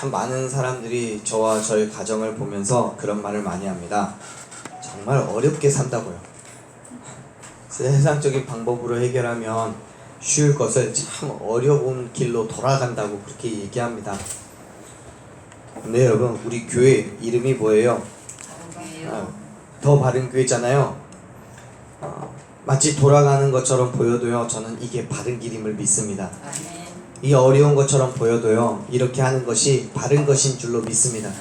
참 많은 사람들이 저와 저희 가정을 보면서 그런 말을 많이 합니다. 정말 어렵게 산다고요. 세상적인 방법으로 해결하면 쉬울 것을 참 어려운 길로 돌아간다고 그렇게 얘기합니다. 근데 여러분, 우리 교회 이름이 뭐예요? 더 바른 교회잖아요. 마치 돌아가는 것처럼 보여도요, 저는 이게 바른 길임을 믿습니다. 이 어려운 것처럼 보여도요, 이렇게 하는 것이 바른 것인 줄로 믿습니다.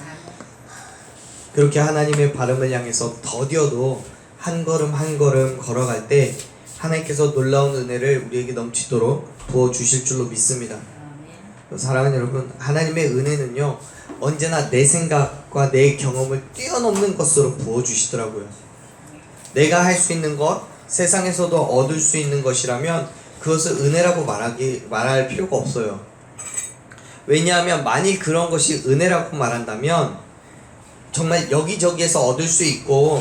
그렇게 하나님의 바름을 향해서 더뎌도 한 걸음 한 걸음 걸어갈 때 하나님께서 놀라운 은혜를 우리에게 넘치도록 부어주실 줄로 믿습니다. 사랑하는 여러분, 하나님의 은혜는요, 언제나 내 생각과 내 경험을 뛰어넘는 것으로 부어주시더라고요. 내가 할 수 있는 것, 세상에서도 얻을 수 있는 것이라면 그것을 은혜라고 말할 필요가 없어요. 왜냐하면 만일 그런 것이 은혜라고 말한다면 정말 여기저기에서 얻을 수 있고,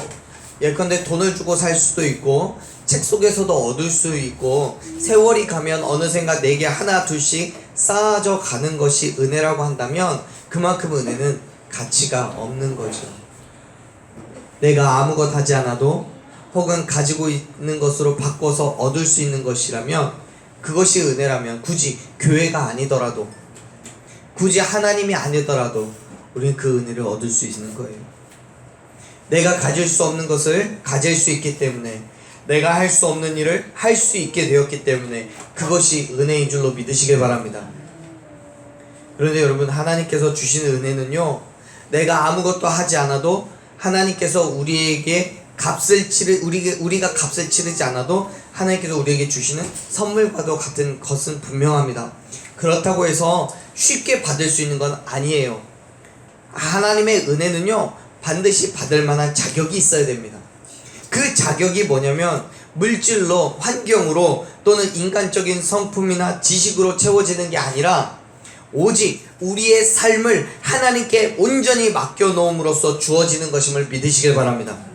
예컨대 돈을 주고 살 수도 있고, 책 속에서도 얻을 수 있고, 세월이 가면 어느샌가 내게 하나 둘씩 쌓아져 가는 것이 은혜라고 한다면 그만큼 은혜는 가치가 없는 거죠. 내가 아무것 하지 않아도 혹은 가지고 있는 것으로 바꿔서 얻을 수 있는 것이라면, 그것이 은혜라면 굳이 교회가 아니더라도, 굳이 하나님이 아니더라도 우리는 그 은혜를 얻을 수 있는 거예요. 내가 가질 수 없는 것을 가질 수 있기 때문에, 내가 할 수 없는 일을 할 수 있게 되었기 때문에 그것이 은혜인 줄로 믿으시길 바랍니다. 그런데 여러분, 하나님께서 주시는 은혜는요, 내가 아무것도 하지 않아도 하나님께서 우리에게 우리가 값을 치르지 않아도 하나님께서 우리에게 주시는 선물과도 같은 것은 분명합니다. 그렇다고 해서 쉽게 받을 수 있는 건 아니에요. 하나님의 은혜는요, 반드시 받을 만한 자격이 있어야 됩니다. 그 자격이 뭐냐면 물질로, 환경으로 또는 인간적인 성품이나 지식으로 채워지는 게 아니라 오직 우리의 삶을 하나님께 온전히 맡겨놓음으로써 주어지는 것임을 믿으시길 바랍니다.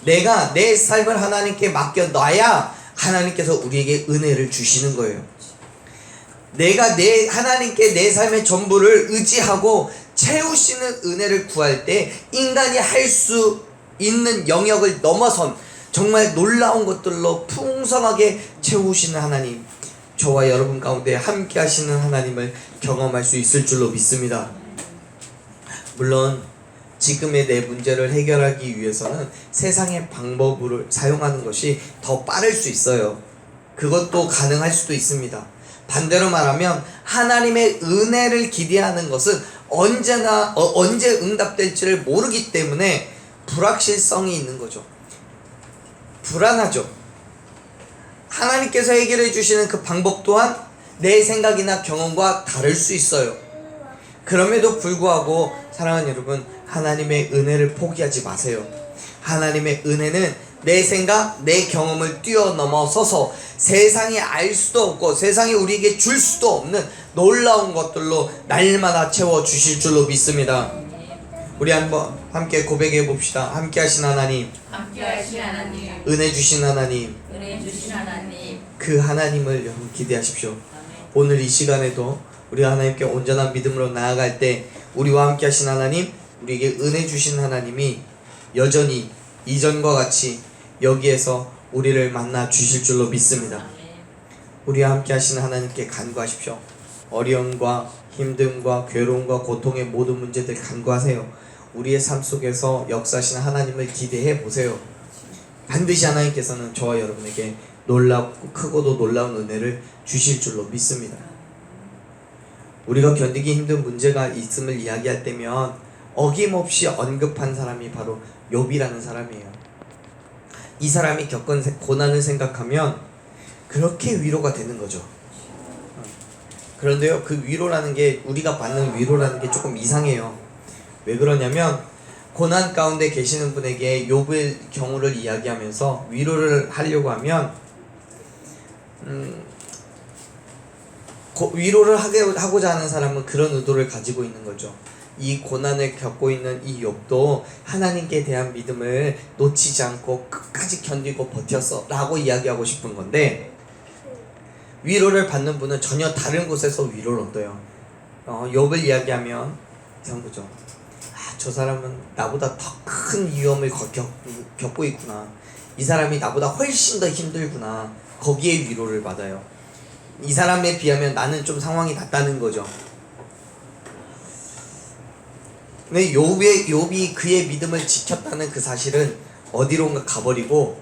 내가 내 삶을 하나님께 맡겨놔야 하나님께서 우리에게 은혜를 주시는 거예요. 내가 하나님께 내 삶의 전부를 의지하고 채우시는 은혜를 구할 때 인간이 할 수 있는 영역을 넘어선 정말 놀라운 것들로 풍성하게 채우시는 하나님, 저와 여러분 가운데 함께 하시는 하나님을 경험할 수 있을 줄로 믿습니다. 물론 지금의 내 문제를 해결하기 위해서는 세상의 방법을 사용하는 것이 더 빠를 수 있어요. 그것도 가능할 수도 있습니다. 반대로 말하면 하나님의 은혜를 기대하는 것은 언제 응답될지를 모르기 때문에 불확실성이 있는 거죠. 불안하죠. 하나님께서 해결해 주시는 그 방법 또한 내 생각이나 경험과 다를 수 있어요. 그럼에도 불구하고 사랑하는 여러분, 하나님의 은혜를 포기하지 마세요. 하나님의 은혜는 내 생각, 내 경험을 뛰어넘어서서 세상이 알 수도 없고 세상이 우리에게 줄 수도 없는 놀라운 것들로 날마다 채워주실 줄로 믿습니다. 우리 한번 함께 고백해 봅시다. 함께 하신 하나님, 은혜 주신 하나님, 그 하나님을 여러분 기대하십시오. 오늘 이 시간에도 우리 하나님께 온전한 믿음으로 나아갈 때 우리와 함께 하신 하나님, 우리에게 은혜 주신 하나님이 여전히 이전과 같이 여기에서 우리를 만나 주실 줄로 믿습니다. 우리와 함께 하시는 하나님께 간구하십시오. 어려움과 힘듦과 괴로움과 고통의 모든 문제들 간구하세요. 우리의 삶 속에서 역사하시는 하나님을 기대해 보세요. 반드시 하나님께서는 저와 여러분에게 놀랍고 크고도 놀라운 은혜를 주실 줄로 믿습니다. 우리가 견디기 힘든 문제가 있음을 이야기할 때면 어김없이 언급한 사람이 바로 욥이라는 사람이에요. 이 사람이 겪은 고난을 생각하면 그렇게 위로가 되는 거죠. 그런데요, 그 위로라는 게, 우리가 받는 위로라는 게 조금 이상해요. 왜 그러냐면 고난 가운데 계시는 분에게 욥의 경우를 이야기하면서 위로를 하려고 하면 위로를 하고자 하는 사람은 그런 의도를 가지고 있는 거죠. 이 고난을 겪고 있는 이 욥도 하나님께 대한 믿음을 놓치지 않고 끝까지 견디고 버텼어 라고 이야기하고 싶은 건데, 위로를 받는 분은 전혀 다른 곳에서 위로를 얻어요. 욥을 이야기하면 이상 보죠. 저 사람은 나보다 더 큰 위험을 겪고 있구나. 이 사람이 나보다 훨씬 더 힘들구나. 거기에 위로를 받아요. 이 사람에 비하면 나는 좀 상황이 낫다는 거죠. 근데 욥이 그의 믿음을 지켰다는 그 사실은 어디론가 가버리고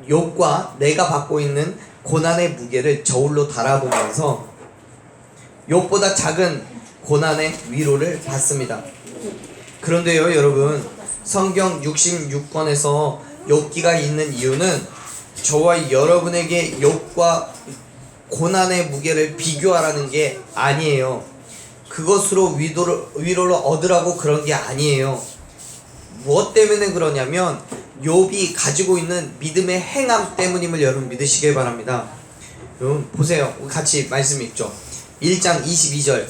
욥과 내가 받고 있는 고난의 무게를 저울로 달아보면서 욥보다 작은 고난의 위로를 받습니다. 그런데요 여러분, 성경 66권에서 욥기가 있는 이유는 저와 여러분에게 욥과 고난의 무게를 비교하라는 게 아니에요. 그것으로 위로를 얻으라고 그런 게 아니에요. 무엇 때문에 그러냐면 욥이 가지고 있는 믿음의 행함 때문임을 여러분 믿으시길 바랍니다. 여러분 보세요. 같이 말씀 읽죠. 1장 22절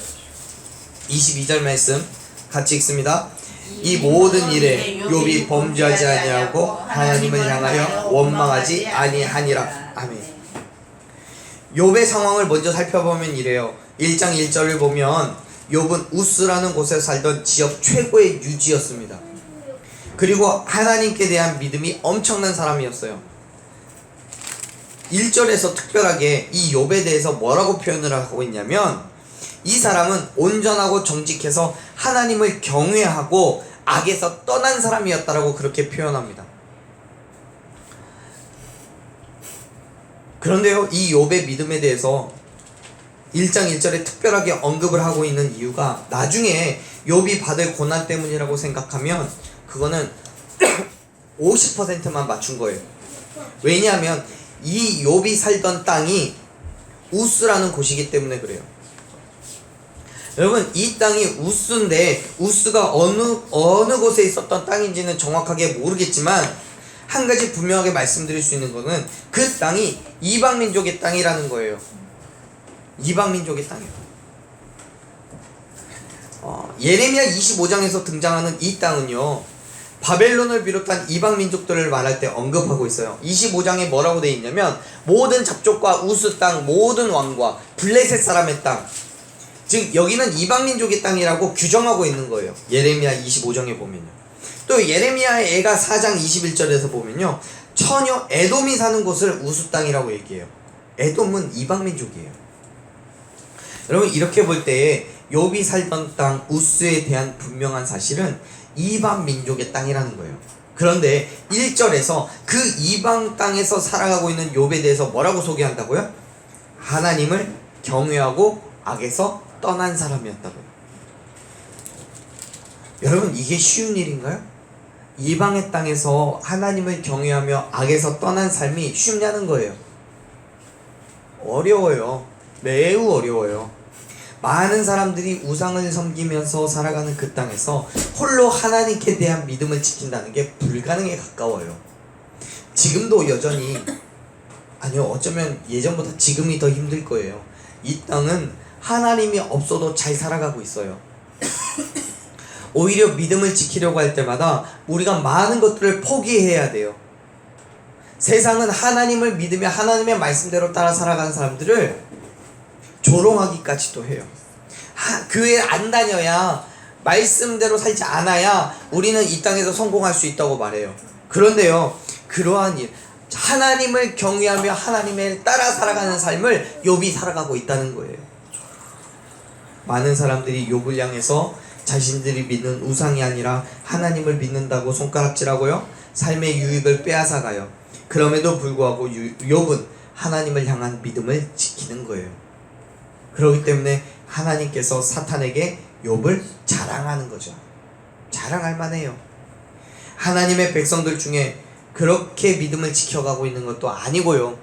말씀 같이 읽습니다. 이 모든 일에 욥이 범죄하지 아니하고 하나님을 향하여 원망하지 아니하니라. 아멘. 욥의 상황을 먼저 살펴보면 이래요. 1장 1절을 보면 욥은 우스라는 곳에 살던 지역 최고의 유지였습니다. 그리고 하나님께 대한 믿음이 엄청난 사람이었어요. 1절에서 특별하게 이 욥에 대해서 뭐라고 표현을 하고 있냐면 이 사람은 온전하고 정직해서 하나님을 경외하고 악에서 떠난 사람이었다라고 그렇게 표현합니다. 그런데요 이 욥의 믿음에 대해서 1장 1절에 특별하게 언급을 하고 있는 이유가 나중에 욥이 받을 고난 때문이라고 생각하면 그거는 50%만 맞춘 거예요. 왜냐하면 이 욥이 살던 땅이 우스라는 곳이기 때문에 그래요. 여러분 이 땅이 우스인데 우스가 어느 곳에 있었던 땅인지는 정확하게 모르겠지만 한 가지 분명하게 말씀드릴 수 있는 것은 그 땅이 이방민족의 땅이라는 거예요. 이방민족의 땅이에요. 예레미야 25장에서 등장하는 이 땅은요 바벨론을 비롯한 이방민족들을 말할 때 언급하고 있어요. 25장에 뭐라고 되어 있냐면 모든 잡족과 우스 땅, 모든 왕과 블레셋 사람의 땅, 즉 여기는 이방민족의 땅이라고 규정하고 있는 거예요. 예레미야 25장에 보면요. 또 예레미야의 애가 4장 21절에서 보면요 처녀 에돔이 사는 곳을 우스 땅이라고 얘기해요. 에돔은 이방민족이에요. 여러분 이렇게 볼 때 욥이 살던 땅 우스에 대한 분명한 사실은 이방 민족의 땅이라는 거예요. 그런데 1절에서 그 이방 땅에서 살아가고 있는 욥에 대해서 뭐라고 소개한다고요? 하나님을 경외하고 악에서 떠난 사람이었다고요. 여러분 이게 쉬운 일인가요? 이방의 땅에서 하나님을 경외하며 악에서 떠난 삶이 쉽냐는 거예요. 어려워요. 매우 어려워요. 많은 사람들이 우상을 섬기면서 살아가는 그 땅에서 홀로 하나님께 대한 믿음을 지킨다는 게 불가능에 가까워요. 지금도 여전히, 아니요 어쩌면 예전보다 지금이 더 힘들 거예요. 이 땅은 하나님이 없어도 잘 살아가고 있어요. 오히려 믿음을 지키려고 할 때마다 우리가 많은 것들을 포기해야 돼요. 세상은 하나님을 믿으며 하나님의 말씀대로 따라 살아가는 사람들을 조롱하기까지도 해요. 교회 안 다녀야, 말씀대로 살지 않아야 우리는 이 땅에서 성공할 수 있다고 말해요. 그런데요 그러한 일, 하나님을 경외하며 하나님을 따라 살아가는 삶을 욥이 살아가고 있다는 거예요. 많은 사람들이 욥을 향해서 자신들이 믿는 우상이 아니라 하나님을 믿는다고 손가락질하고요 삶의 유익을 빼앗아가요. 그럼에도 불구하고 욥은 하나님을 향한 믿음을 지키는 거예요. 그렇기 때문에 하나님께서 사탄에게 욥을 자랑하는 거죠. 자랑할 만해요. 하나님의 백성들 중에 그렇게 믿음을 지켜가고 있는 것도 아니고요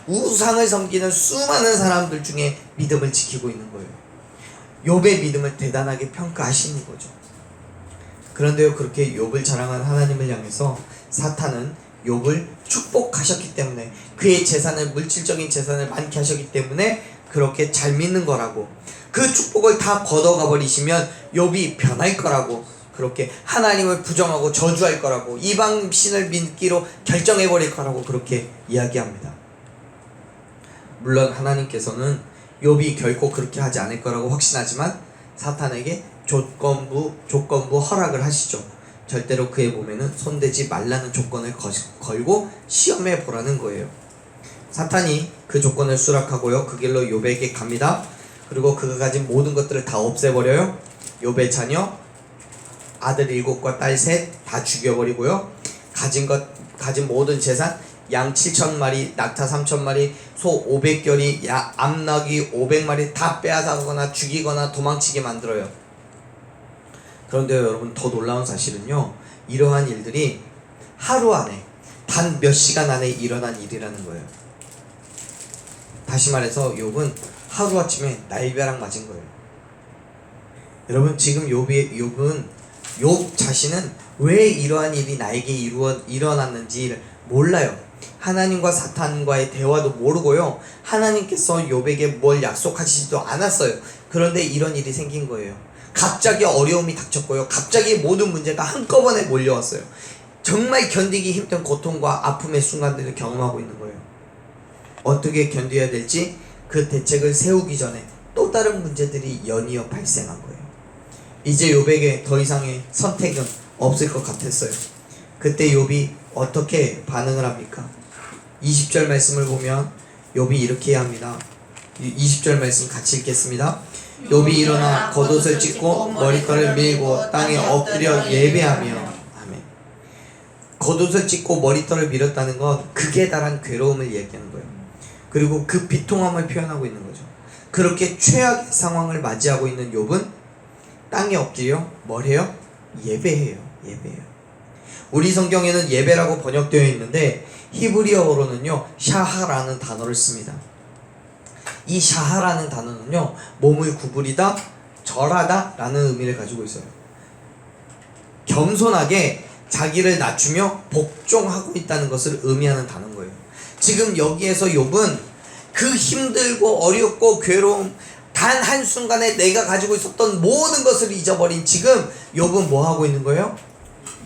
우상을 섬기는 수많은 사람들 중에 믿음을 지키고 있는 거예요. 욥의 믿음을 대단하게 평가하시는 거죠. 그런데요 그렇게 욥을 자랑한 하나님을 향해서 사탄은 욥을 축복하셨기 때문에, 그의 재산을, 물질적인 재산을 많게 하셨기 때문에 그렇게 잘 믿는 거라고, 그 축복을 다 걷어가 버리시면 욥이 변할 거라고, 그렇게 하나님을 부정하고 저주할 거라고, 이방 신을 믿기로 결정해 버릴 거라고 그렇게 이야기합니다. 물론 하나님께서는 욥이 결코 그렇게 하지 않을 거라고 확신하지만 사탄에게 조건부 허락을 하시죠. 절대로 그의 몸에는 손대지 말라는 조건을 걸고 시험해 보라는 거예요. 사탄이 그 조건을 수락하고요, 그 길로 욥에게 갑니다. 그리고 그가 가진 모든 것들을 다 없애버려요. 욥의 자녀, 아들 7과 딸 3 다 죽여버리고요, 가진 모든 재산, 양 7,000마리, 낙타 3,000마리, 소 500결이, 암나귀 500마리 다 빼앗아가거나 죽이거나 도망치게 만들어요. 그런데 여러분, 더 놀라운 사실은요, 이러한 일들이 하루 안에, 단 몇 시간 안에 일어난 일이라는 거예요. 다시 말해서 욥은 하루아침에 날벼락 맞은 거예요. 여러분, 지금 욥 자신은 왜 이러한 일이 나에게 일어났는지 몰라요. 하나님과 사탄과의 대화도 모르고요, 하나님께서 욥에게 뭘 약속하시지도 않았어요. 그런데 이런 일이 생긴 거예요. 갑자기 어려움이 닥쳤고요, 갑자기 모든 문제가 한꺼번에 몰려왔어요. 정말 견디기 힘든 고통과 아픔의 순간들을 경험하고 있는 거예요. 어떻게 견뎌야 될지 그 대책을 세우기 전에 또 다른 문제들이 연이어 발생한 거예요. 이제 욥에게 더 이상의 선택은 없을 것 같았어요. 그때 욥이 어떻게 반응을 합니까? 20절 말씀을 보면 욥이 이렇게 합니다. 20절 말씀 같이 읽겠습니다. 욥이 일어나 겉옷을 찢고 머리털을 밀고 땅에 엎드려 예배하며. 아멘. 겉옷을 찢고 머리털을 밀었다는 건 극에 달한 괴로움을 얘기하는 거예요. 그리고 그 비통함을 표현하고 있는 거죠. 그렇게 최악의 상황을 맞이하고 있는 욥은 땅에 엎드려 뭘 해요? 예배해요. 우리 성경에는 예배라고 번역되어 있는데 히브리어로는요, 샤하라는 단어를 씁니다. 이 샤하라는 단어는요, 몸을 구부리다, 절하다 라는 의미를 가지고 있어요. 겸손하게 자기를 낮추며 복종하고 있다는 것을 의미하는 단어인 거예요. 지금 여기에서 욥은 그 힘들고 어렵고 괴로움, 단 한순간에 내가 가지고 있었던 모든 것을 잊어버린 지금 욥은 뭐 하고 있는 거예요?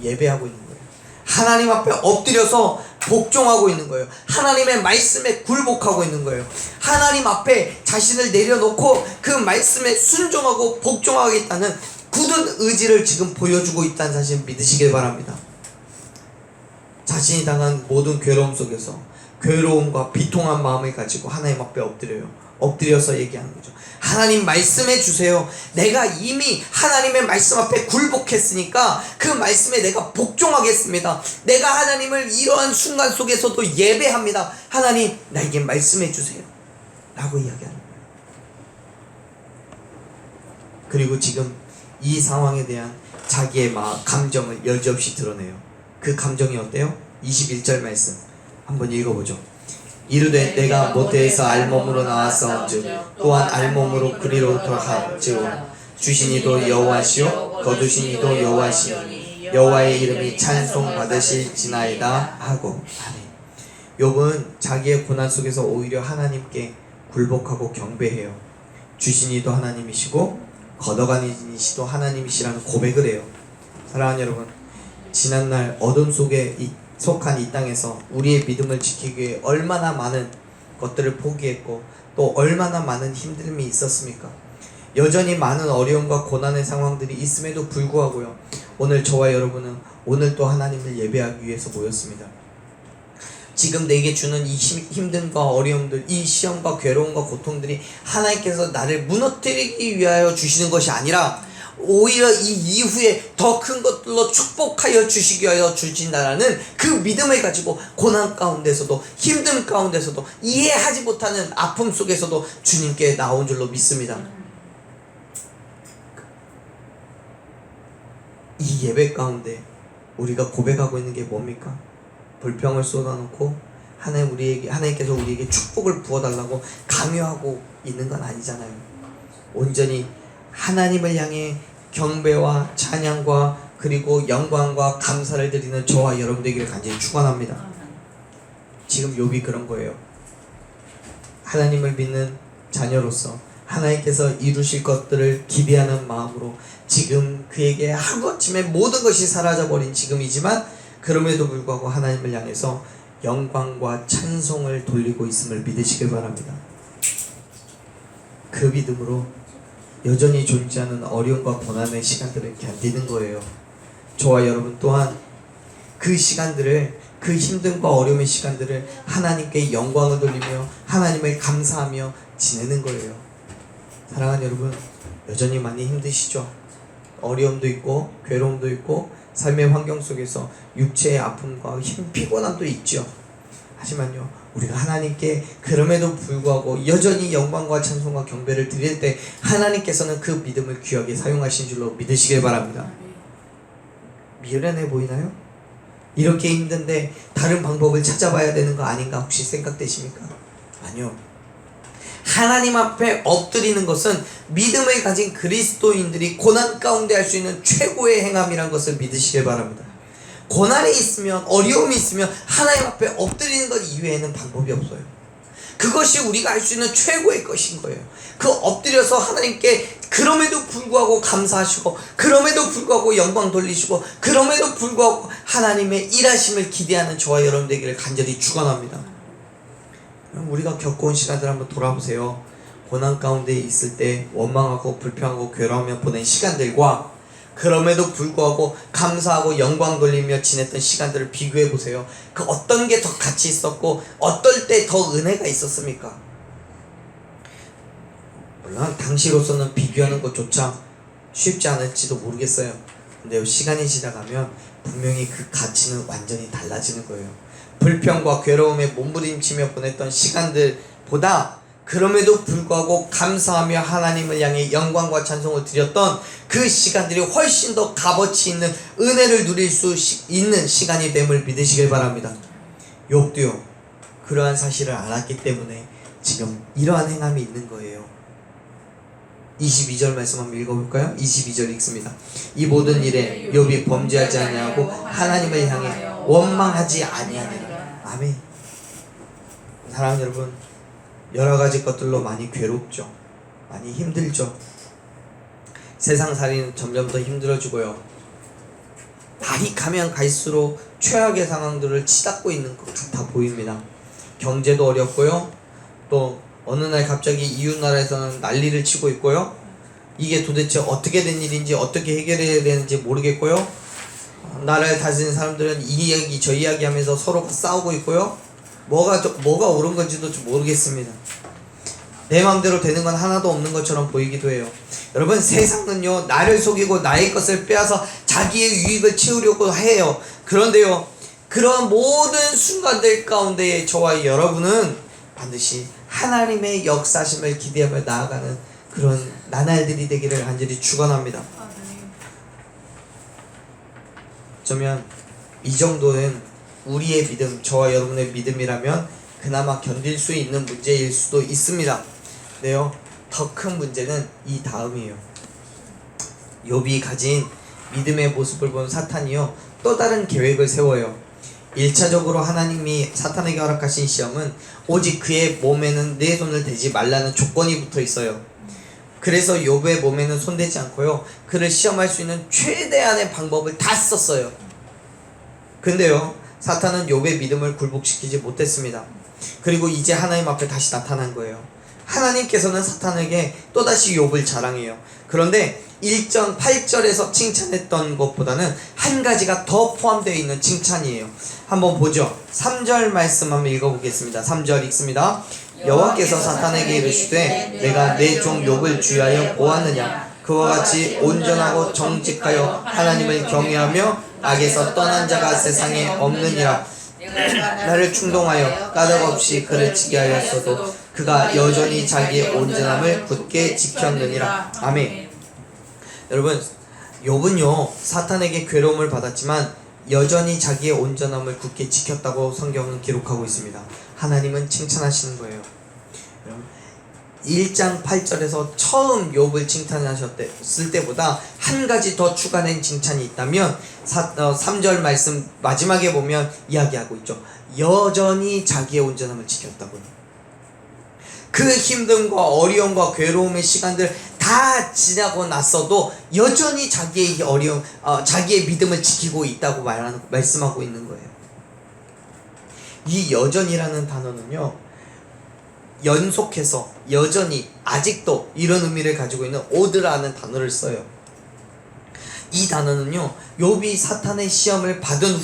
예배하고 있는 거예요. 하나님 앞에 엎드려서 복종하고 있는 거예요. 하나님의 말씀에 굴복하고 있는 거예요. 하나님 앞에 자신을 내려놓고 그 말씀에 순종하고 복종하겠다는 굳은 의지를 지금 보여주고 있다는 사실 믿으시길 바랍니다. 자신이 당한 모든 괴로움 속에서 괴로움과 비통한 마음을 가지고 하나님 앞에 엎드려서 얘기하는 거죠. 하나님 말씀해 주세요. 내가 이미 하나님의 말씀 앞에 굴복했으니까 그 말씀에 내가 복종하겠습니다. 내가 하나님을 이러한 순간 속에서도 예배합니다. 하나님, 나에게 말씀해 주세요 라고 이야기하는 거예요. 그리고 지금 이 상황에 대한 자기의 감정을 여지없이 드러내요. 그 감정이 어때요? 21절 말씀 한번 읽어보죠. 이르되 내가 모태에서 알몸으로 나왔사온즉 또한 알몸으로 그리로 돌아갈지어다. 주시니도 여호와시요 거두시니도 여호와시니 여호와의 이름이 찬송받으실지나이다 하고. 아멘. 욥은 자기의 고난 속에서 오히려 하나님께 굴복하고 경배해요. 주시니도 하나님이시고 걷어가니시도 하나님이시라는 고백을 해요. 사랑하는 여러분, 지난날 어둠 속에 속한 이 땅에서 우리의 믿음을 지키기 위해 얼마나 많은 것들을 포기했고 또 얼마나 많은 힘듦이 있었습니까? 여전히 많은 어려움과 고난의 상황들이 있음에도 불구하고요, 오늘 저와 여러분은 오늘 또 하나님을 예배하기 위해서 모였습니다. 지금 내게 주는 이 힘듦과 어려움들, 이 시험과 괴로움과 고통들이 하나님께서 나를 무너뜨리기 위하여 주시는 것이 아니라 오히려 이 이후에 더 큰 것들로 축복하여 주시기 위하여 주신다라는 그 믿음을 가지고 고난 가운데서도 힘듦 가운데서도 이해하지 못하는 아픔 속에서도 주님께 나온 줄로 믿습니다. 이 예배 가운데 우리가 고백하고 있는 게 뭡니까? 불평을 쏟아놓고 하나님께서 우리에게 축복을 부어달라고 강요하고 있는 건 아니잖아요. 온전히 하나님을 향해 경배와 찬양과 그리고 영광과 감사를 드리는 저와 여러분들에게 간절히 축원합니다. 지금 욥이 그런 거예요. 하나님을 믿는 자녀로서 하나님께서 이루실 것들을 기대하는 마음으로 지금 그에게 하루아침에 모든 것이 사라져버린 지금이지만 그럼에도 불구하고 하나님을 향해서 영광과 찬송을 돌리고 있음을 믿으시길 바랍니다. 그 믿음으로 여전히 존재하는 어려움과 고난의 시간들을 견디는 거예요. 저와 여러분 또한 그 시간들을, 그 힘듦과 어려움의 시간들을 하나님께 영광을 돌리며 하나님을 감사하며 지내는 거예요. 사랑하는 여러분, 여전히 많이 힘드시죠? 어려움도 있고 괴로움도 있고 삶의 환경 속에서 육체의 아픔과 피곤함도 있죠. 하지만요, 우리가 하나님께 그럼에도 불구하고 여전히 영광과 찬송과 경배를 드릴 때 하나님께서는 그 믿음을 귀하게 사용하신 줄로 믿으시길 바랍니다. 미련해 보이나요? 이렇게 힘든데 다른 방법을 찾아봐야 되는 거 아닌가 혹시 생각되십니까? 아니요. 하나님 앞에 엎드리는 것은 믿음을 가진 그리스도인들이 고난 가운데 할 수 있는 최고의 행함이란 것을 믿으시길 바랍니다. 고난이 있으면, 어려움이 있으면 하나님 앞에 엎드리는 것 이외에는 방법이 없어요. 그것이 우리가 할 수 있는 최고의 것인 거예요. 그 엎드려서 하나님께 그럼에도 불구하고 감사하시고, 그럼에도 불구하고 영광 돌리시고, 그럼에도 불구하고 하나님의 일하심을 기대하는 저와 여러분 되기를 간절히 축원합니다. 우리가 겪어온 시간들 한번 돌아보세요. 고난 가운데 있을 때 원망하고 불평하고 괴로워하며 보낸 시간들과 그럼에도 불구하고 감사하고 영광 돌리며 지냈던 시간들을 비교해 보세요. 그 어떤 게 더 가치 있었고 어떨 때 더 은혜가 있었습니까? 물론 당시로서는 비교하는 것조차 쉽지 않을지도 모르겠어요. 근데 시간이 지나가면 분명히 그 가치는 완전히 달라지는 거예요. 불평과 괴로움에 몸부림치며 보냈던 시간들보다 그럼에도 불구하고 감사하며 하나님을 향해 영광과 찬송을 드렸던 그 시간들이 훨씬 더 값어치 있는 은혜를 누릴 수 있는 시간이 됨을 믿으시길 바랍니다. 욥도요, 그러한 사실을 알았기 때문에 지금 이러한 행함이 있는 거예요. 22절 말씀 한번 읽어볼까요? 22절 읽습니다. 이 모든 일에 욥이 범죄하지 아니하고 하나님을 향해 원망하지 아니하니라. 아멘. 사랑하는 여러분, 여러가지 것들로 많이 괴롭죠. 많이 힘들죠. 세상살이는 점점 더 힘들어지고요. 날이 가면 갈수록 최악의 상황들을 치닫고 있는 것 같아 보입니다. 경제도 어렵고요. 또 어느 날 갑자기 이웃 나라에서는 난리를 치고 있고요. 이게 도대체 어떻게 된 일인지 어떻게 해결해야 되는지 모르겠고요. 나라를 다스리는 사람들은 이 이야기 저 이야기 하면서 서로가 싸우고 있고요. 뭐가 옳은 건지도 좀 모르겠습니다. 내 마음대로 되는 건 하나도 없는 것처럼 보이기도 해요. 여러분, 세상은요, 나를 속이고 나의 것을 빼앗아 자기의 유익을 채우려고 해요. 그런데요, 그런 모든 순간들 가운데 저와 여러분은 반드시 하나님의 역사심을 기대하며 나아가는 그런 나날들이 되기를 간절히 축원합니다. 어쩌면 이 정도는 우리의 믿음, 저와 여러분의 믿음이라면 그나마 견딜 수 있는 문제일 수도 있습니다. 네요, 더 큰 문제는 이 다음이에요. 욥이 가진 믿음의 모습을 본 사탄이요, 또 다른 계획을 세워요. 1차적으로 하나님이 사탄에게 허락하신 시험은 오직 그의 몸에는 내 손을 대지 말라는 조건이 붙어 있어요. 그래서 욥의 몸에는 손대지 않고요, 그를 시험할 수 있는 최대한의 방법을 다 썼어요. 근데요, 사탄은 욥의 믿음을 굴복시키지 못했습니다. 그리고 이제 하나님 앞에 다시 나타난 거예요. 하나님께서는 사탄에게 또다시 욥을 자랑해요. 그런데 1장 8절에서 칭찬했던 것보다는 한 가지가 더 포함되어 있는 칭찬이에요. 한번 보죠. 3절 말씀 한번 읽어보겠습니다. 3절 읽습니다. 여호와께서 사탄에게 이르시되 내가 내 종 욥을 주의하여 보았느냐. 그와 같이 온전하고 정직하여 하나님을 경외하며 악에서 떠난 자가 세상에 없느니라. 나를 충동하여 까닭없이 그를 치게 하였어도 그가 여전히 자기의 온전함을 굳게 지켰느니라. 아멘. 여러분, 욥은요, 사탄에게 괴로움을 받았지만 여전히 자기의 온전함을 굳게 지켰다고 성경은 기록하고 있습니다. 하나님은 칭찬하시는 거예요. 1장 8절에서 처음 욥을 칭찬하셨을 때보다 한 가지 더 추가된 칭찬이 있다면 3절 말씀 마지막에 보면 이야기하고 있죠. 여전히 자기의 온전함을 지켰다고요. 그 힘듦과 어려움과 괴로움의 시간들 다 지나고 났어도 여전히 자기의 자기의 믿음을 지키고 있다고 말씀하고 있는 거예요. 이 여전이라는 단어는요, 연속해서, 여전히, 아직도 이런 의미를 가지고 있는 오드라는 단어를 써요. 이 단어는요, 욥이 사탄의 시험을 받은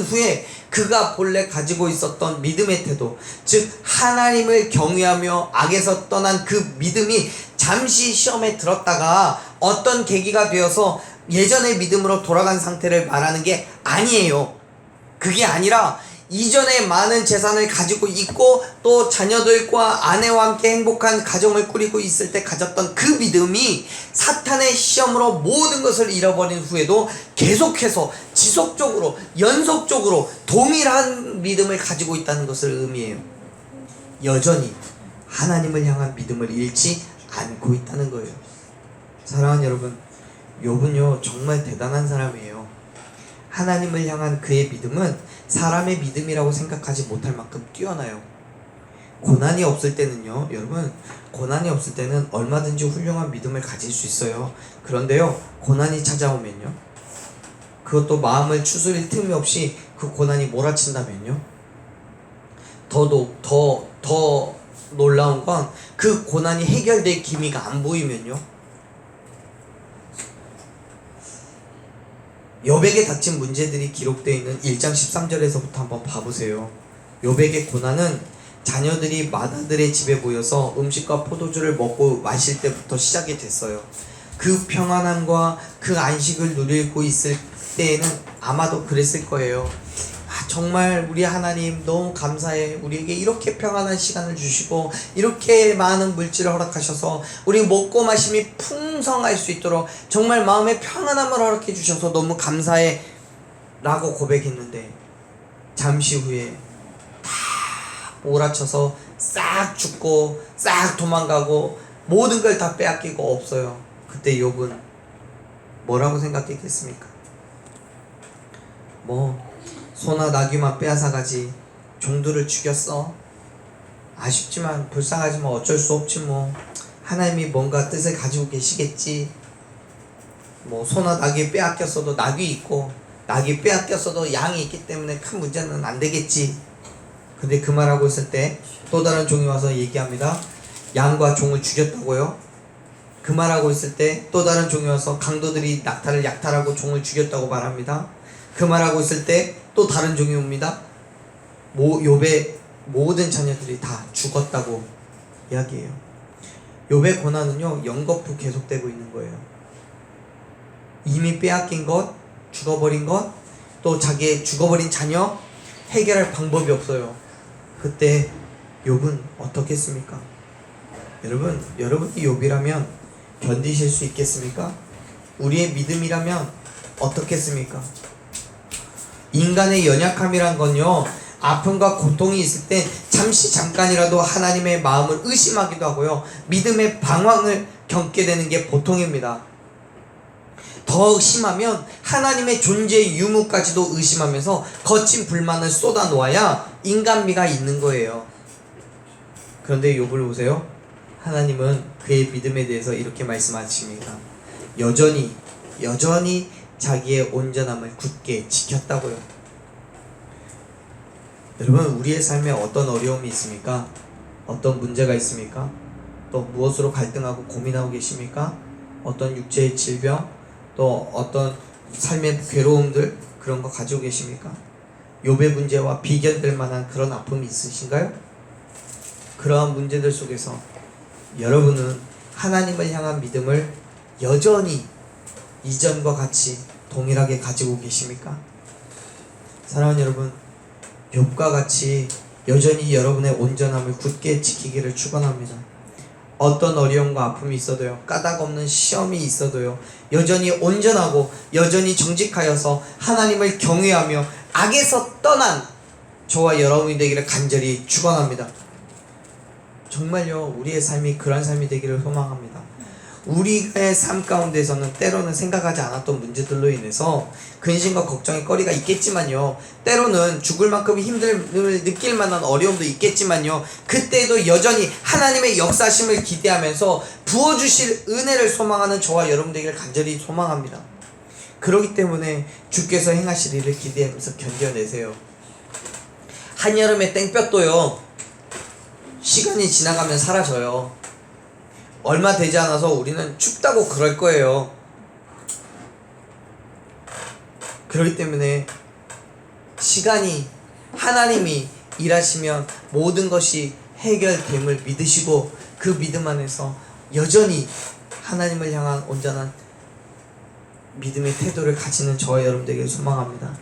후에 그가 본래 가지고 있었던 믿음의 태도, 즉 하나님을 경외하며 악에서 떠난 그 믿음이 잠시 시험에 들었다가 어떤 계기가 되어서 예전의 믿음으로 돌아간 상태를 말하는 게 아니에요. 그게 아니라 이전에 많은 재산을 가지고 있고 또 자녀들과 아내와 함께 행복한 가정을 꾸리고 있을 때 가졌던 그 믿음이 사탄의 시험으로 모든 것을 잃어버린 후에도 계속해서 지속적으로 연속적으로 동일한 믿음을 가지고 있다는 것을 의미해요. 여전히 하나님을 향한 믿음을 잃지 않고 있다는 거예요. 사랑하는 여러분, 욥은요 정말 대단한 사람이에요. 하나님을 향한 그의 믿음은 사람의 믿음이라고 생각하지 못할 만큼 뛰어나요. 고난이 없을 때는요, 여러분, 고난이 없을 때는 얼마든지 훌륭한 믿음을 가질 수 있어요. 그런데요, 고난이 찾아오면요, 그것도 마음을 추스릴 틈이 없이 그 고난이 몰아친다면요, 더 놀라운 건 그 고난이 해결될 기미가 안 보이면요, 욥에게 닥친 문제들이 기록되어 있는 1장 13절에서부터 한번 봐보세요. 욥에게 고난은 자녀들이 맏아들의 집에 모여서 음식과 포도주를 먹고 마실 때부터 시작이 됐어요. 그 평안함과 그 안식을 누리고 있을 때에는 아마도 그랬을 거예요. 정말 우리 하나님 너무 감사해. 우리에게 이렇게 평안한 시간을 주시고 이렇게 많은 물질을 허락하셔서 우리 먹고 마심이 풍성할 수 있도록 정말 마음의 평안함을 허락해 주셔서 너무 감사해 라고 고백했는데, 잠시 후에 다 몰아쳐서 싹 죽고 싹 도망가고 모든 걸 다 빼앗기고 없어요. 그때 욥은 뭐라고 생각했겠습니까? 소나 나귀만 빼앗아가지, 종들을 죽였어. 아쉽지만 불쌍하지만 어쩔 수 없지 뭐. 하나님이 뭔가 뜻을 가지고 계시겠지. 소나 나귀 빼앗겼어도 나귀 있고, 나귀 빼앗겼어도 양이 있기 때문에 큰 문제는 안 되겠지. 근데 그 말하고 있을 때 또 다른 종이 와서 얘기합니다. 양과 종을 죽였다고요? 그 말하고 있을 때 또 다른 종이 와서 강도들이 낙타를 약탈하고 종을 죽였다고 말합니다. 그 말하고 있을 때 또 다른 종이 옵니다. 욥의 모든 자녀들이 다 죽었다고 이야기해요. 욥의 고난은요 연거푸 계속되고 있는 거예요. 이미 빼앗긴 것, 죽어버린 것, 또 자기의 죽어버린 자녀 해결할 방법이 없어요. 그때 욥은 어떻겠습니까? 여러분이 욥이라면 견디실 수 있겠습니까? 우리의 믿음이라면 어떻겠습니까? 인간의 연약함이란 건요, 아픔과 고통이 있을 때 잠깐이라도 하나님의 마음을 의심하기도 하고요, 믿음의 방황을 겪게 되는 게 보통입니다. 더 심하면 하나님의 존재의 유무까지도 의심하면서 거친 불만을 쏟아 놓아야 인간미가 있는 거예요. 그런데 욥을 보세요. 하나님은 그의 믿음에 대해서 이렇게 말씀하십니다. 여전히 자기의 온전함을 굳게 지켰다고요. 여러분, 우리의 삶에 어떤 어려움이 있습니까? 어떤 문제가 있습니까? 또 무엇으로 갈등하고 고민하고 계십니까? 어떤 육체의 질병, 또 어떤 삶의 괴로움들, 그런 거 가지고 계십니까? 욥의 문제와 비견될 만한 그런 아픔이 있으신가요? 그러한 문제들 속에서 여러분은 하나님을 향한 믿음을 여전히 이전과 같이 동일하게 가지고 계십니까? 사랑하는 여러분, 욥과 같이 여전히 여러분의 온전함을 굳게 지키기를 축원합니다. 어떤 어려움과 아픔이 있어도요, 까닭 없는 시험이 있어도요, 여전히 온전하고 여전히 정직하여서 하나님을 경외하며 악에서 떠난 저와 여러분이 되기를 간절히 축원합니다. 정말요, 우리의 삶이 그런 삶이 되기를 소망합니다. 우리의 삶 가운데서는 때로는 생각하지 않았던 문제들로 인해서 근심과 걱정의 거리가 있겠지만요, 때로는 죽을 만큼 힘듦을 느낄 만한 어려움도 있겠지만요, 그때도 여전히 하나님의 역사심을 기대하면서 부어주실 은혜를 소망하는 저와 여러분 되기를 간절히 소망합니다. 그렇기 때문에 주께서 행하실 일을 기대하면서 견뎌내세요. 한여름에 땡볕도요 시간이 지나가면 사라져요. 얼마 되지 않아서 우리는 춥다고 그럴 거예요. 그렇기 때문에 하나님이 일하시면 모든 것이 해결됨을 믿으시고 그 믿음 안에서 여전히 하나님을 향한 온전한 믿음의 태도를 가지는 저와 여러분들에게 소망합니다.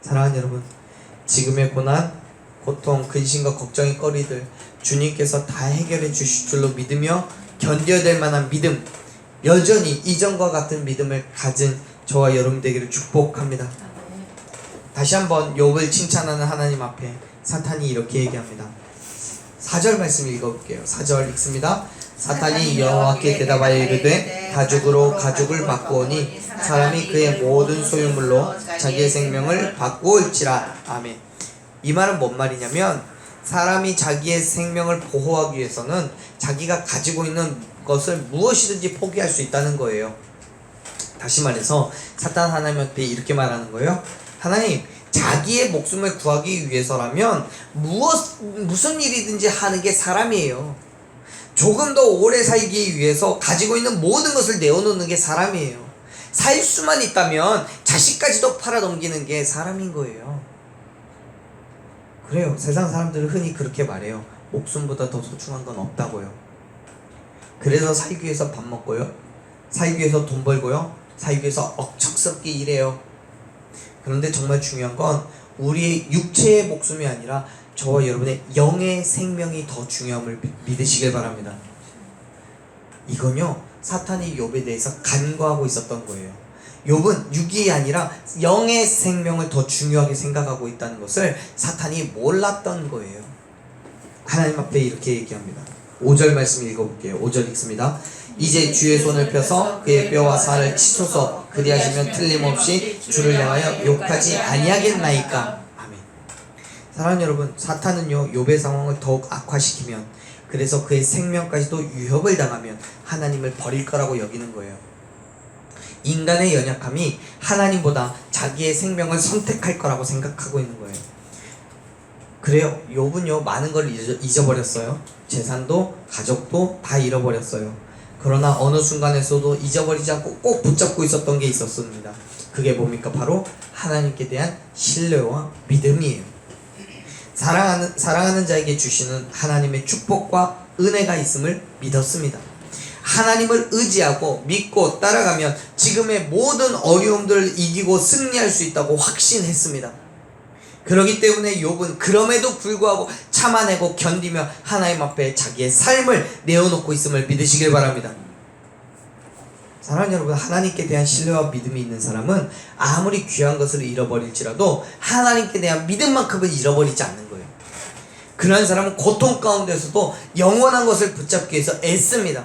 사랑하는 여러분, 지금의 고난, 고통, 근심과 걱정의 거리들 주님께서 다 해결해 주실 줄로 믿으며 견뎌야 될 만한 믿음, 여전히 이전과 같은 믿음을 가진 저와 여러분들에게 축복합니다. 다시 한번 욥을 칭찬하는 하나님 앞에 사탄이 이렇게 얘기합니다. 4절 말씀 읽어볼게요. 4절 읽습니다. 사탄이 여호와께 대답하여 이르되 가죽으로 가죽을 바꾸오니 사람이 그의 모든 소유물로 자기의 생명을 바꾸올지라. 아멘. 이 말은 뭔 말이냐면 사람이 자기의 생명을 보호하기 위해서는 자기가 가지고 있는 것을 무엇이든지 포기할 수 있다는 거예요. 다시 말해서 사탄 하나님한테 이렇게 말하는 거예요. 하나님, 자기의 목숨을 구하기 위해서라면 무슨 일이든지 하는 게 사람이에요. 조금 더 오래 살기 위해서 가지고 있는 모든 것을 내어놓는 게 사람이에요. 살 수만 있다면 자식까지도 팔아넘기는 게 사람인 거예요. 그래요. 세상 사람들은 흔히 그렇게 말해요. 목숨보다 더 소중한 건 없다고요. 그래서 살기 위해서 밥 먹고요, 살기 위해서 돈 벌고요, 살기 위해서 억척스럽게 일해요. 그런데 정말 중요한 건 우리의 육체의 목숨이 아니라 저와 여러분의 영의 생명이 더 중요함을 믿으시길 바랍니다. 이건요, 사탄이 욥에 대해서 간과하고 있었던 거예요. 욥은 육이 아니라 영의 생명을 더 중요하게 생각하고 있다는 것을 사탄이 몰랐던 거예요. 하나님 앞에 이렇게 얘기합니다. 5절 말씀 읽어볼게요. 5절 읽습니다. 이제 주의 손을 펴서 그의 뼈와 살을 치소서. 그리하시면 틀림없이 주를 향하여 욕하지 아니하겠나이까. 아멘. 사랑하는 여러분, 사탄은요 욥의 상황을 더욱 악화시키면, 그래서 그의 생명까지도 위협을 당하면 하나님을 버릴 거라고 여기는 거예요. 인간의 연약함이 하나님보다 자기의 생명을 선택할 거라고 생각하고 있는 거예요. 그래요. 욥은요 많은 걸 잊어버렸어요. 재산도 가족도 다 잃어버렸어요. 그러나 어느 순간에서도 잊어버리지 않고 꼭 붙잡고 있었던 게 있었습니다. 그게 뭡니까? 바로 하나님께 대한 신뢰와 믿음이에요. 사랑하는 자에게 주시는 하나님의 축복과 은혜가 있음을 믿었습니다. 하나님을 의지하고 믿고 따라가면 지금의 모든 어려움들을 이기고 승리할 수 있다고 확신했습니다. 그렇기 때문에 욥은 그럼에도 불구하고 참아내고 견디며 하나님 앞에 자기의 삶을 내어놓고 있음을 믿으시길 바랍니다. 사랑하는 여러분, 하나님께 대한 신뢰와 믿음이 있는 사람은 아무리 귀한 것을 잃어버릴지라도 하나님께 대한 믿음만큼은 잃어버리지 않는 거예요. 그런 사람은 고통 가운데서도 영원한 것을 붙잡기 위해서 애씁니다.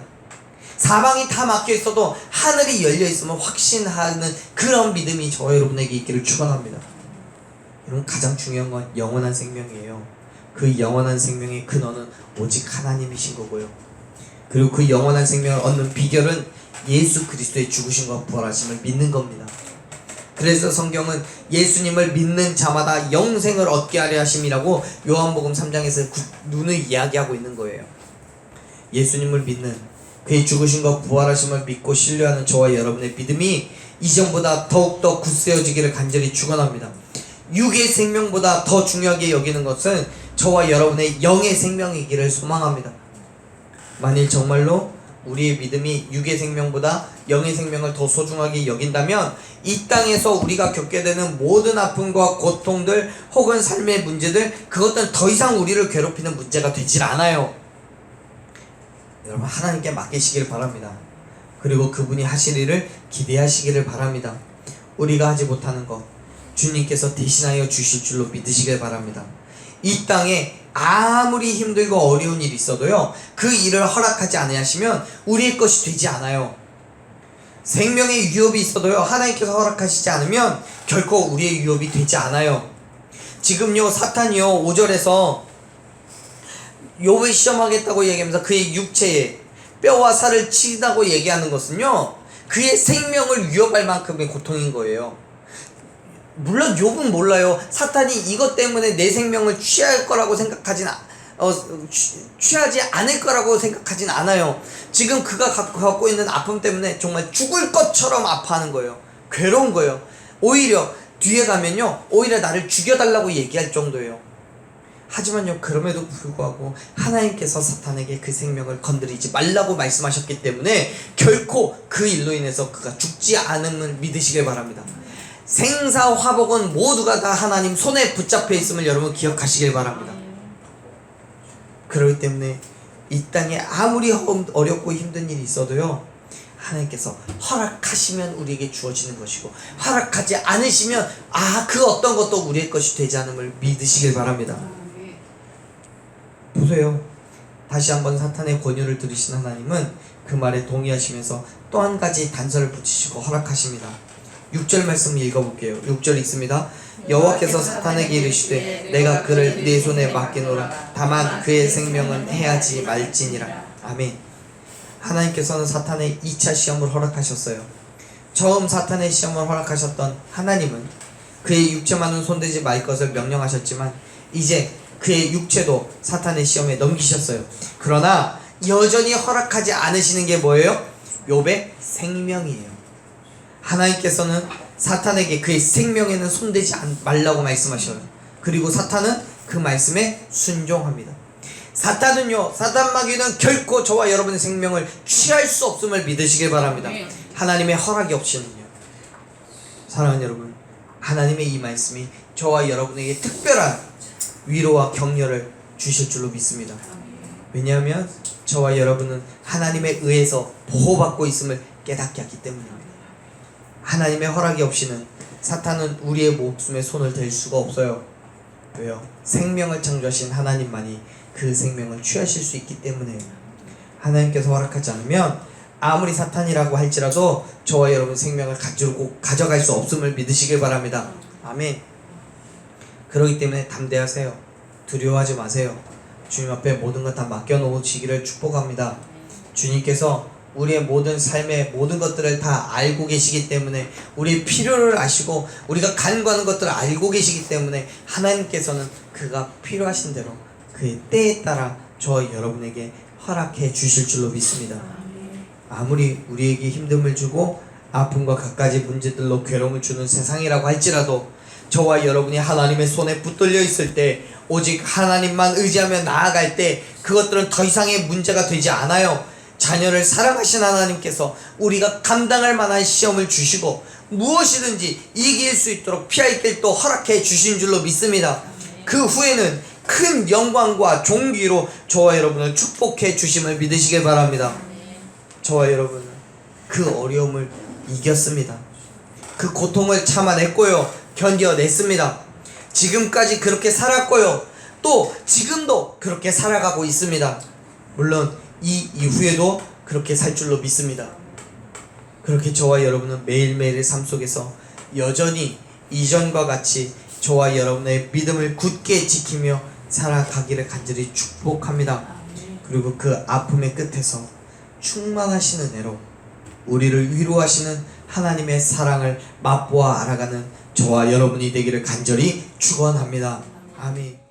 사방이 다 막혀있어도 하늘이 열려있음을 확신하는 그런 믿음이 저와 여러분에게 있기를 축원합니다. 여러분, 가장 중요한 건 영원한 생명이에요. 그 영원한 생명의 근원은 오직 하나님이신 거고요. 그리고 그 영원한 생명을 얻는 비결은 예수 그리스도의 죽으심과 부활하심을 믿는 겁니다. 그래서 성경은 예수님을 믿는 자마다 영생을 얻게 하려 하심이라고 요한복음 3장에서 눈을 이야기하고 있는 거예요. 예수님을 믿는, 그의 죽으심과 부활하심을 믿고 신뢰하는 저와 여러분의 믿음이 이전보다 더욱더 굳세어지기를 간절히 축원합니다. 육의 생명보다 더 중요하게 여기는 것은 저와 여러분의 영의 생명이기를 소망합니다. 만일 정말로 우리의 믿음이 육의 생명보다 영의 생명을 더 소중하게 여긴다면 이 땅에서 우리가 겪게 되는 모든 아픔과 고통들 혹은 삶의 문제들, 그것들은 더 이상 우리를 괴롭히는 문제가 되질 않아요. 여러분, 하나님께 맡기시길 바랍니다. 그리고 그분이 하실 일을 기대하시기를 바랍니다. 우리가 하지 못하는 것 주님께서 대신하여 주실 줄로 믿으시길 바랍니다. 이 땅에 아무리 힘들고 어려운 일이 있어도요, 그 일을 허락하지 않으시면 우리의 것이 되지 않아요. 생명의 위협이 있어도요, 하나님께서 허락하시지 않으면 결코 우리의 위협이 되지 않아요. 지금요, 사탄이요 5절에서 욥을 시험하겠다고 얘기하면서 그의 육체에 뼈와 살을 치다고 얘기하는 것은요, 그의 생명을 위협할 만큼의 고통인 거예요. 물론 욥은 몰라요. 사탄이 이것 때문에 내 생명을 취할 거라고 생각하진 취하지 않을 거라고 생각하진 않아요. 지금 그가 갖고 있는 아픔 때문에 정말 죽을 것처럼 아파하는 거예요. 괴로운 거예요. 오히려 뒤에 가면요, 오히려 나를 죽여달라고 얘기할 정도예요. 하지만요, 그럼에도 불구하고 하나님께서 사탄에게 그 생명을 건드리지 말라고 말씀하셨기 때문에 결코 그 일로 인해서 그가 죽지 않음을 믿으시길 바랍니다. 생사화복은 모두가 다 하나님 손에 붙잡혀 있음을 여러분 기억하시길 바랍니다. 그렇기 때문에 이 땅에 아무리 어렵고 힘든 일이 있어도요, 하나님께서 허락하시면 우리에게 주어지는 것이고, 허락하지 않으시면 그 어떤 것도 우리의 것이 되지 않음을 믿으시길 바랍니다. 보세요. 다시 한번 사탄의 권유를 들으신 하나님은 그 말에 동의하시면서 또 한 가지 단서를 붙이시고 허락하십니다. 6절 말씀 읽어볼게요. 6절 읽습니다. 여호와께서 사탄에게 이르시되 내가 그를 네 손에 맡기노라. 다만 그의 생명은 해하지 말지니라. 아멘. 하나님께서는 사탄의 2차 시험을 허락하셨어요. 처음 사탄의 시험을 허락하셨던 하나님은 그의 육체만은 손대지 말 것을 명령하셨지만 이제 그의 육체도 사탄의 시험에 넘기셨어요. 그러나 여전히 허락하지 않으시는 게 뭐예요? 욥의 생명이에요. 하나님께서는 사탄에게 그의 생명에는 손대지 말라고 말씀하셔요. 그리고 사탄은 그 말씀에 순종합니다. 사탄은요, 사탄 마귀는 결코 저와 여러분의 생명을 취할 수 없음을 믿으시길 바랍니다. 하나님의 허락이 없이는요. 사랑하는 여러분, 하나님의 이 말씀이 저와 여러분에게 특별한 위로와 격려를 주실 줄로 믿습니다. 왜냐하면 저와 여러분은 하나님에 의해서 보호받고 있음을 깨닫게 하기 때문입니다. 하나님의 허락이 없이는 사탄은 우리의 목숨에 손을 댈 수가 없어요. 왜요? 생명을 창조하신 하나님만이 그 생명을 취하실 수 있기 때문에요. 하나님께서 허락하지 않으면 아무리 사탄이라고 할지라도 저와 여러분 생명을 가져갈 수 없음을 믿으시길 바랍니다. 아멘. 그렇기 때문에 담대하세요. 두려워하지 마세요. 주님 앞에 모든 것 다 맡겨놓으시기를 축복합니다. 주님께서 우리의 모든 삶의 모든 것들을 다 알고 계시기 때문에, 우리의 필요를 아시고 우리가 간구하는 것들을 알고 계시기 때문에 하나님께서는 그가 필요하신 대로 그의 때에 따라 저와 여러분에게 허락해 주실 줄로 믿습니다. 아무리 우리에게 힘듦을 주고 아픔과 갖가지 문제들로 괴로움을 주는 세상이라고 할지라도 저와 여러분이 하나님의 손에 붙들려 있을 때, 오직 하나님만 의지하며 나아갈 때 그것들은 더 이상의 문제가 되지 않아요. 자녀를 사랑하신 하나님께서 우리가 감당할 만한 시험을 주시고 무엇이든지 이길 수 있도록 피할 길도 허락해 주신 줄로 믿습니다. 그 후에는 큰 영광과 존귀로 저와 여러분을 축복해 주심을 믿으시길 바랍니다. 저와 여러분은 그 어려움을 이겼습니다. 그 고통을 참아냈고요, 견뎌냈습니다. 지금까지 그렇게 살았고요, 또 지금도 그렇게 살아가고 있습니다. 물론 이 이후에도 그렇게 살 줄로 믿습니다. 그렇게 저와 여러분은 매일매일의 삶 속에서 여전히 이전과 같이 저와 여러분의 믿음을 굳게 지키며 살아가기를 간절히 축복합니다. 그리고 그 아픔의 끝에서 충만하신 은혜로 우리를 위로하시는 하나님의 사랑을 맛보아 알아가는 저와 여러분이 되기를 간절히 축원합니다. 아멘.